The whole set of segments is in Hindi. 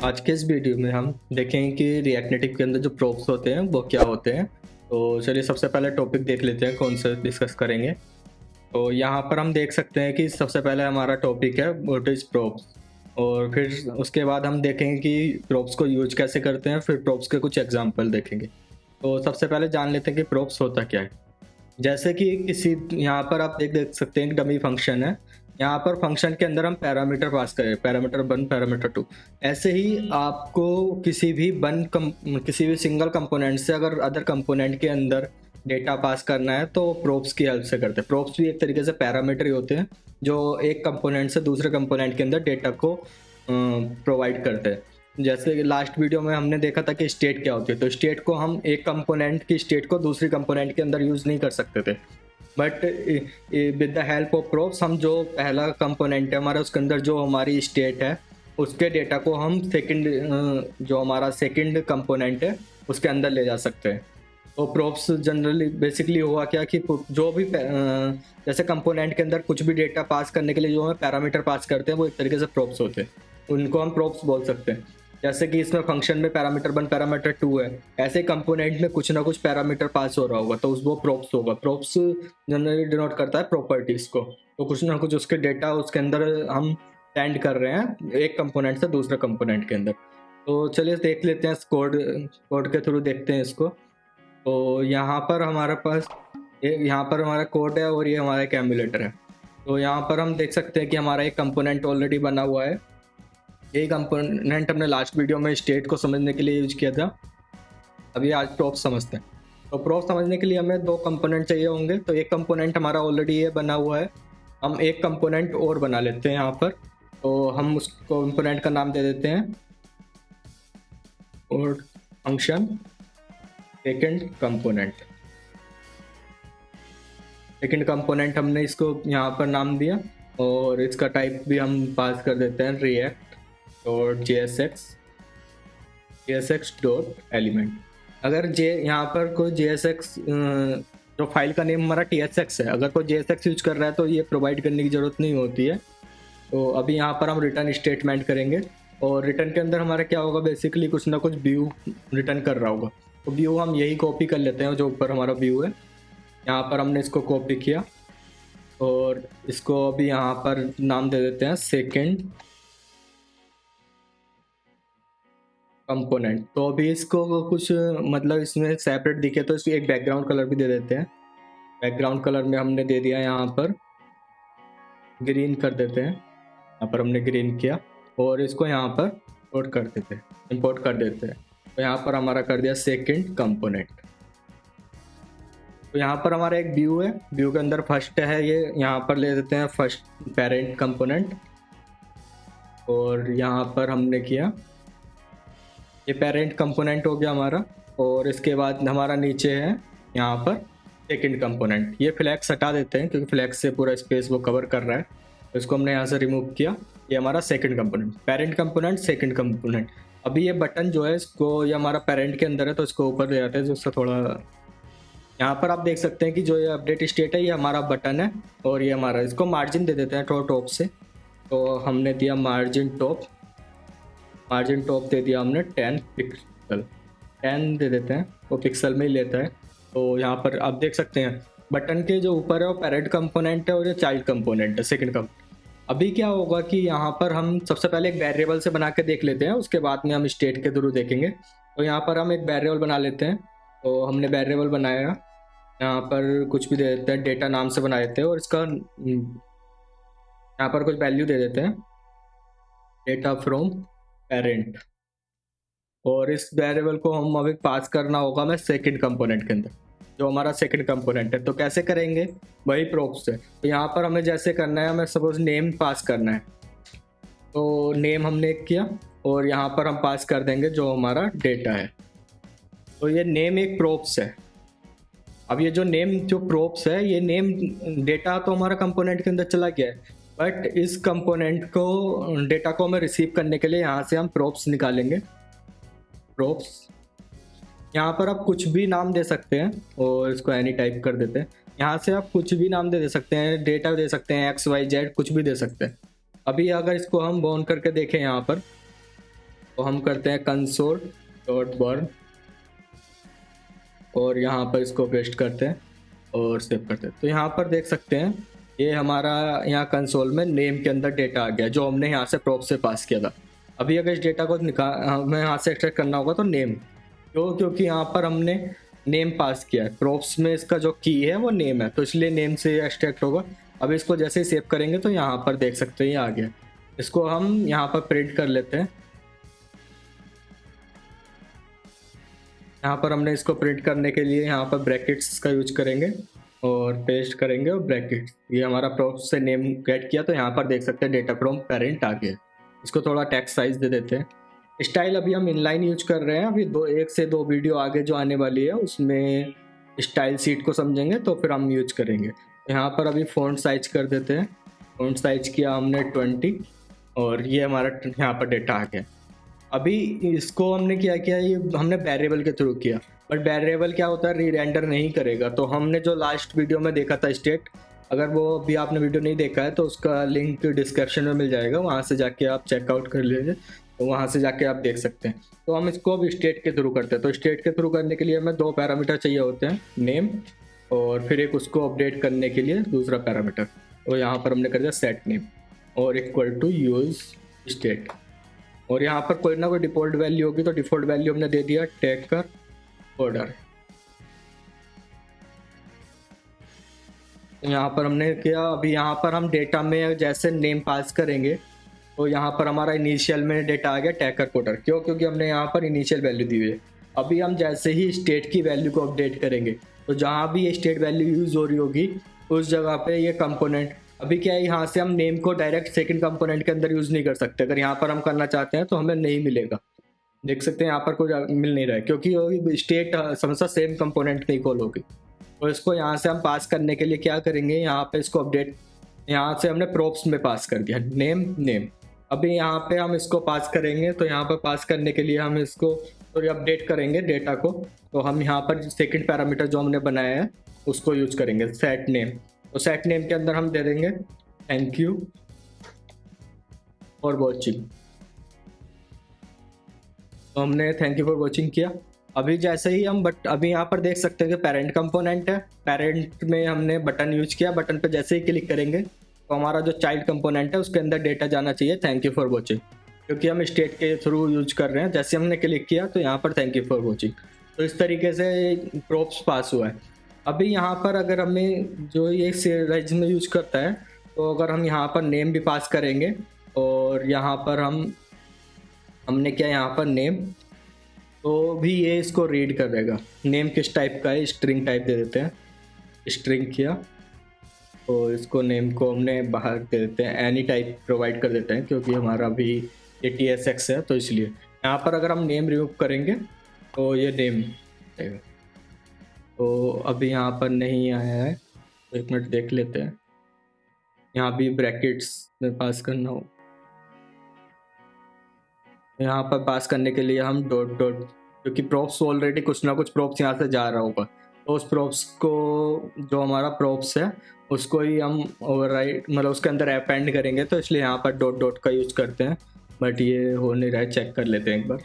आज के इस वीडियो में हम देखेंगे कि रिएक्ट नेटिव के अंदर जो प्रोप्स होते हैं वो क्या होते हैं। तो चलिए सबसे पहले टॉपिक देख लेते हैं कौन सा डिस्कस करेंगे। तो यहाँ पर हम देख सकते हैं कि सबसे पहले हमारा टॉपिक है व्हाट इज प्रोप्स, और फिर उसके बाद हम देखेंगे कि प्रोप्स को यूज कैसे करते हैं, फिर प्रोप्स के कुछ एग्जांपल देखेंगे। तो सबसे पहले जान लेते हैं कि प्रोप्स होता क्या है। जैसे कि किसी यहाँ पर आप देख सकते हैं कि डमी फंक्शन है। यहाँ पर फंक्शन के अंदर हम पैरामीटर पास करें, पैरामीटर 1 पैरामीटर 2। ऐसे ही आपको किसी भी सिंगल कंपोनेंट से अगर अदर कंपोनेंट के अंदर डेटा पास करना है तो प्रोप्स की हेल्प से करते हैं। प्रोप्स भी एक तरीके से पैरामीटर ही होते हैं जो एक कंपोनेंट से दूसरे कंपोनेंट के अंदर डेटा को प्रोवाइड करते हैं। जैसे कि लास्ट वीडियो में हमने देखा था कि स्टेट क्या होती है, तो स्टेट को हम एक कंपोनेंट की स्टेट को दूसरी कंपोनेंट के अंदर यूज़ नहीं कर सकते थे, but with the help of props हम जो पहला कंपोनेंट है हमारा उसके अंदर जो हमारी स्टेट है उसके डेटा को हम जो हमारा सेकंड कंपोनेंट है उसके अंदर ले जा सकते हैं। तो प्रोप्स जनरली बेसिकली हुआ क्या कि जो भी जैसे कंपोनेंट के अंदर कुछ भी डेटा पास करने के लिए जो हमें पैरामीटर पास करते हैं वो एक तरीके से प्रोप्स होते हैं, उनको हम प्रोप्स बोल सकते हैं। जैसे कि इसमें फंक्शन में पैरामीटर 1 पैरामीटर 2 है, ऐसे कंपोनेंट में कुछ ना कुछ पैरामीटर पास हो रहा होगा तो वो प्रोप्स होगा। प्रोप्स जनरली डिनोट करता है प्रॉपर्टीज को, तो कुछ ना कुछ उसके डेटा उसके अंदर हम सेंड कर रहे हैं एक कंपोनेंट से दूसरे कंपोनेंट के अंदर। तो चलिए देख लेते हैं कोड के थ्रू देखते हैं इसको। तो यहाँ पर हमारे पास यहाँ पर हमारा कोड है और ये हमारा एक एमुलेटर है। तो यहाँ पर हम देख सकते हैं कि हमारा एक कंपोनेंट ऑलरेडी बना हुआ है। ये कंपोनेंट हमने लास्ट वीडियो में स्टेट को समझने के लिए यूज किया था, अभी आज प्रोप समझते हैं। तो प्रोप समझने के लिए हमें दो कंपोनेंट चाहिए होंगे। तो एक कंपोनेंट हमारा ऑलरेडी ये बना हुआ है, हम एक कंपोनेंट और बना लेते हैं यहाँ पर। तो हम उस कंपोनेंट का नाम दे देते हैं और फंक्शन सेकंड कंपोनेंट हमने इसको यहाँ पर नाम दिया और इसका टाइप भी हम पास कर देते हैं react.jsx डॉट एलिमेंट। अगर यहाँ पर कोई jsx जो फाइल का नेम हमारा tsx है, अगर कोई jsx यूज कर रहा है तो ये प्रोवाइड करने की ज़रूरत नहीं होती है। तो अभी यहाँ पर हम रिटर्न स्टेटमेंट करेंगे और रिटर्न के अंदर हमारा क्या होगा, बेसिकली कुछ ना कुछ व्यू रिटर्न कर रहा होगा। तो व्यू हम यही कॉपी कर लेते हैं, जो ऊपर हमारा व्यू है यहाँ पर हमने इसको कॉपी किया और इसको अभी यहाँ पर नाम दे देते हैं सेकंड कंपोनेंट। तो अभी इसको कुछ मतलब इसमें सेपरेट दिखे तो इसको एक बैकग्राउंड कलर भी दे देते हैं। बैकग्राउंड कलर में हमने दे दिया यहाँ पर ग्रीन कर देते हैं, यहाँ पर हमने ग्रीन किया और इसको यहाँ पर इंपोर्ट कर देते हैं। तो यहाँ पर हमारा कर दिया सेकंड कंपोनेंट। तो यहाँ पर हमारा एक व्यू है, व्यू के अंदर फर्स्ट है, ये यहाँ पर ले देते हैं फर्स्ट पेरेंट कंपोनेंट और यहाँ पर हमने किया ये पेरेंट कंपोनेंट हो गया हमारा। और इसके बाद हमारा नीचे है यहाँ पर सेकंड कंपोनेंट। ये फ्लैक्स हटा देते हैं क्योंकि फ्लैक्स से पूरा स्पेस वो कवर कर रहा है, तो इसको हमने यहाँ से रिमूव किया। ये हमारा second component, parent component second component. अभी ये बटन जो है इसको, ये हमारा पेरेंट के अंदर है तो इसको ऊपर ले जाते हैं, जिससे थोड़ा यहाँ पर आप देख सकते हैं कि जो ये अपडेट स्टेट है ये हमारा बटन है और ये हमारा, इसको मार्जिन दे देते हैं थोड़ा टॉप से। तो हमने दिया मार्जिन टॉप दे दिया हमने 10 पिक्सल, 10 दे देते हैं, वो पिक्सल में ही लेता है। तो यहाँ पर आप देख सकते हैं बटन के जो ऊपर है वो पेरेंट कंपोनेंट है और ये चाइल्ड कंपोनेंट है सेकंड कंपोनेंट। अभी क्या होगा कि यहाँ पर हम सबसे पहले एक वेरिएबल से बना के देख लेते हैं, उसके बाद में हम स्टेट के थ्रू देखेंगे। तो यहाँ पर हम एक वेरिएबल बना लेते हैं। तो हमने वेरिएबल बनाया, यहाँ पर कुछ भी दे देते हैं, डेटा नाम से बना देते हैं और इसका यहाँ पर कुछ वैल्यू दे देते हैं, डेटा फ्रॉम पेरेंट। और इस वेरिएबल को हम अभी पास करना होगा हमें सेकंड कंपोनेंट के अंदर, जो हमारा सेकंड कंपोनेंट है। तो कैसे करेंगे, वही प्रोप्स से। तो यहाँ पर हमें जैसे करना है, हमें सपोज नेम पास करना है, तो नेम हमने किया और यहाँ पर हम पास कर देंगे जो हमारा डेटा है। तो ये नेम एक प्रोप्स है। अब ये जो नेम जो प्रोप्स है, ये नेम डेटा तो हमारा कंपोनेंट के अंदर चला गया है, बट इस कंपोनेंट को डेटा को हमें रिसीव करने के लिए यहाँ से हम प्रोप्स निकालेंगे। प्रोप्स यहाँ पर आप कुछ भी नाम दे सकते हैं और इसको एनी टाइप कर देते हैं। यहाँ से आप कुछ भी नाम दे सकते हैं, डेटा दे सकते हैं, XYZ कुछ भी दे सकते हैं। अभी अगर इसको हम बॉन्ड करके देखें यहाँ पर, तो हम करते हैं console.burn और यहाँ पर इसको पेस्ट करते हैं और सेव करते हैं। तो यहाँ पर देख सकते हैं ये हमारा यहाँ कंसोल में नेम के अंदर डेटा आ गया जो हमने यहाँ से प्रॉप से पास किया था। अभी अगर इस डेटा को हमें यहाँ से एक्सट्रैक्ट करना होगा तो नेम, क्योंकि यहाँ पर हमने नेम पास किया है, प्रॉप्स में इसका जो की है वो नेम है, तो इसलिए नेम से एक्सट्रैक्ट होगा। अब इसको जैसे ही सेव करेंगे तो यहाँ पर देख सकते हैं ये आ गया। इसको हम यहाँ पर प्रिंट कर लेते हैं। यहाँ पर हमने इसको प्रिंट करने के लिए यहाँ पर ब्रैकेट्स का यूज करेंगे और पेस्ट करेंगे और ब्रैकेट्स, ये हमारा प्रॉप्स से नेम गेट किया तो यहाँ पर देख सकते हैं डेटा फ्रॉम पेरेंट आ गया। इसको थोड़ा टेक्स्ट साइज दे देते हैं। स्टाइल अभी हम इनलाइन यूज कर रहे हैं, अभी 1 से 2 वीडियो आगे जो आने वाली है उसमें स्टाइल सीट को समझेंगे तो फिर हम यूज करेंगे। यहाँ पर अभी फ़ॉन्ट साइज कर देते हैं। फ़ॉन्ट साइज किया हमने 20 और ये हमारा यहाँ पर डेटा आ गया। अभी इसको हमने क्या किया, ये हमने वेरिएबल के थ्रू किया, बट वेरिएबल क्या होता है री रेंडर नहीं करेगा। तो हमने जो लास्ट वीडियो में देखा था स्टेट, अगर वो अभी आपने वीडियो नहीं देखा है तो उसका लिंक डिस्क्रिप्शन में मिल जाएगा, वहाँ से जाके आप चेकआउट कर लीजिए, तो वहाँ से जाके आप देख सकते हैं। तो हम इसको अब स्टेट के थ्रू करते हैं। तो स्टेट के थ्रू करने के लिए हमें 2 पैरामीटर चाहिए होते हैं, नेम और फिर एक उसको अपडेट करने के लिए दूसरा पैरामीटर। तो यहाँ पर हमने कर दिया सेट नेम और इक्वल टू यूज स्टेट, और यहाँ पर कोई ना कोई डिफ़ॉल्ट वैल्यू होगी तो डिफ़ॉल्ट वैल्यू हमने दे दिया टेकर ऑर्डर। यहाँ पर हमने किया, अभी यहाँ पर हम डेटा में जैसे नेम पास करेंगे तो यहाँ पर हमारा इनिशियल में डेटा आ गया टेकर कोडर, क्यों, क्योंकि हमने यहाँ पर इनिशियल वैल्यू दी हुई है। अभी हम जैसे ही स्टेट की वैल्यू को अपडेट करेंगे तो जहाँ भी ये स्टेट वैल्यू यूज़ हो रही होगी उस जगह पे ये कंपोनेंट, अभी क्या है यहाँ से हम नेम को डायरेक्ट सेकंड कंपोनेंट के अंदर यूज़ नहीं कर सकते। अगर यहाँ पर हम करना चाहते हैं तो हमें नहीं मिलेगा, देख सकते हैं यहाँ पर कोई मिल नहीं रहा है क्योंकि स्टेट समझा सेम कंपोनेंट नहीं कॉल होगी। तो इसको यहाँ से हम पास करने के लिए क्या करेंगे, यहाँ पे इसको अपडेट, यहाँ से हमने प्रॉप्स में पास कर दिया नेम। अभी यहाँ पे हम इसको पास करेंगे तो यहाँ पर पास करने के लिए हम इसको थोड़ी अपडेट करेंगे डेटा को। तो हम यहाँ पर सेकंड पैरामीटर जो हमने बनाया है उसको यूज करेंगे सेट नेम। तो सेट नेम के अंदर हम दे देंगे थैंक यू फॉर वॉचिंग। तो हमने थैंक यू फॉर वॉचिंग किया। अभी जैसे ही हम अभी यहाँ पर देख सकते हैं कि पेरेंट कंपोनेंट है, पेरेंट में हमने बटन यूज किया, बटन पे जैसे ही क्लिक करेंगे तो हमारा जो चाइल्ड कंपोनेंट है उसके अंदर डेटा जाना चाहिए थैंक यू फॉर वॉचिंग, क्योंकि हम स्टेट के थ्रू यूज कर रहे हैं। जैसे हमने क्लिक किया तो यहाँ पर थैंक यू फॉर वॉचिंग, तो इस तरीके से प्रॉप्स पास हुआ है। अभी यहाँ पर अगर हमें जो ये सीरीज में यूज करता है तो अगर हम यहाँ पर नेम भी पास करेंगे और यहाँ पर हमने क्या यहाँ पर नेम, तो भी ये इसको रीड कर देगा। नेम किस टाइप का है, स्ट्रिंग टाइप दे देते हैं, स्ट्रिंग किया तो इसको नेम को हमने बाहर दे देते हैं, एनी टाइप प्रोवाइड कर देते हैं क्योंकि हमारा अभी ये TSX है तो इसलिए। यहाँ पर अगर हम नेम रिमूव करेंगे तो ये नेम आएगा, तो अभी यहाँ पर नहीं आया है तो 1 मिनट देख लेते हैं। यहाँ भी ब्रैकेट्स में पास करना हो, यहाँ पर पास करने के लिए हम डॉट, क्योंकि प्रॉप्स ऑलरेडी कुछ ना कुछ प्रॉप्स यहाँ से जा रहा होगा तो उस प्रॉप्स को, जो हमारा प्रॉप्स है उसको ही हम ओवरराइड मतलब उसके अंदर अपेंड करेंगे, तो इसलिए यहाँ पर डॉट का यूज करते हैं। बट ये हो नहीं रहा है, चेक कर लेते हैं एक बार।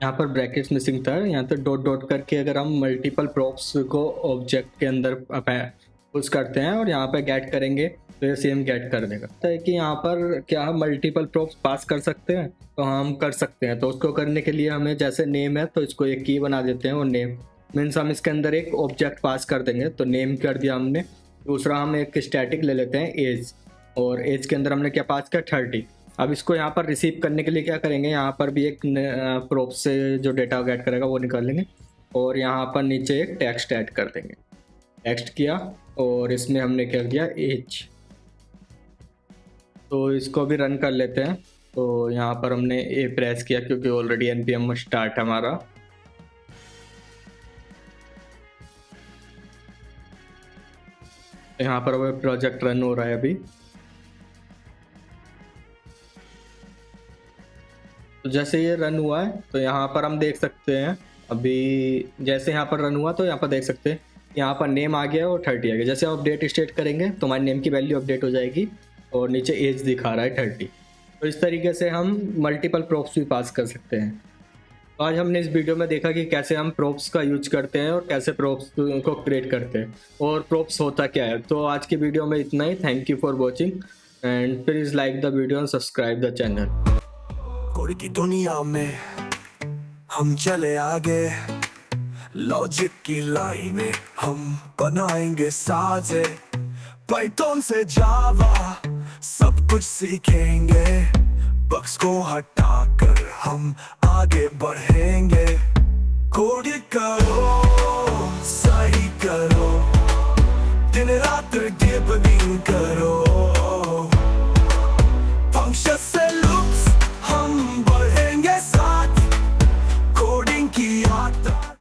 यहाँ पर ब्रैकेट्स मिसिंग था, यहाँ तो डॉट करके अगर हम मल्टीपल प्रॉप्स को ऑब्जेक्ट के अंदर पुश करते हैं और यहाँ पर गेट करेंगे तो ये सेम गेट कर देगा। तो है कि यहाँ पर क्या हम मल्टीपल प्रॉप्स पास कर सकते हैं, तो हम कर सकते हैं। तो उसको करने के लिए हमें जैसे नेम है तो इसको एक की बना देते हैं और नेम मीन्स हम इसके अंदर एक ऑब्जेक्ट पास कर देंगे, तो नेम कर दिया हमने। दूसरा हम एक स्टैटिक ले लेते हैं एज, और एज के अंदर हमने क्या पास किया 30। अब इसको यहाँ पर रिसीव करने के लिए क्या करेंगे, यहाँ पर भी एक प्रॉप से जो डेटा गेट करेगा वो निकाल लेंगे और यहाँ पर नीचे एक टेक्स्ट ऐड कर देंगे। टेक्स्ट किया और इसमें हमने क्या दिया एज, तो इसको भी रन कर लेते हैं। तो यहाँ पर हमने ए प्रेस किया क्योंकि ऑलरेडी npm स्टार्ट हमारा। यहाँ पर वो प्रोजेक्ट रन हो रहा है अभी। तो जैसे ये रन हुआ है तो यहाँ पर हम देख सकते हैं, अभी जैसे यहाँ पर रन हुआ तो यहाँ पर देख सकते हैं यहाँ पर नेम आ गया और 30 आ गया। जैसे आप अपडेट स्टेट करेंगे तो हमारे नेम की वैल्यू अपडेट हो जाएगी और नीचे एज दिखा रहा है 30। तो इस तरीके से हम मल्टीपल प्रॉप्स भी पास कर सकते हैं। तो आज हमने इस वीडियो में देखा कि कैसे हम प्रॉप्स का यूज करते हैं और कैसे प्रॉप्स को क्रिएट करते हैं और प्रॉप्स होता क्या है। तो आज की वीडियो में इतना ही। Thank you for watching and please like the video and subscribe the channel. Code की दुनिया में हम चले आगे, लॉजिक की लाइनें हम बनाएंगे साजे, पाइथन से जावा सब कुछ सीखेंगे, बग्स को हटाकर हम आगे बढ़ेंगे। कोड करो, सही करो।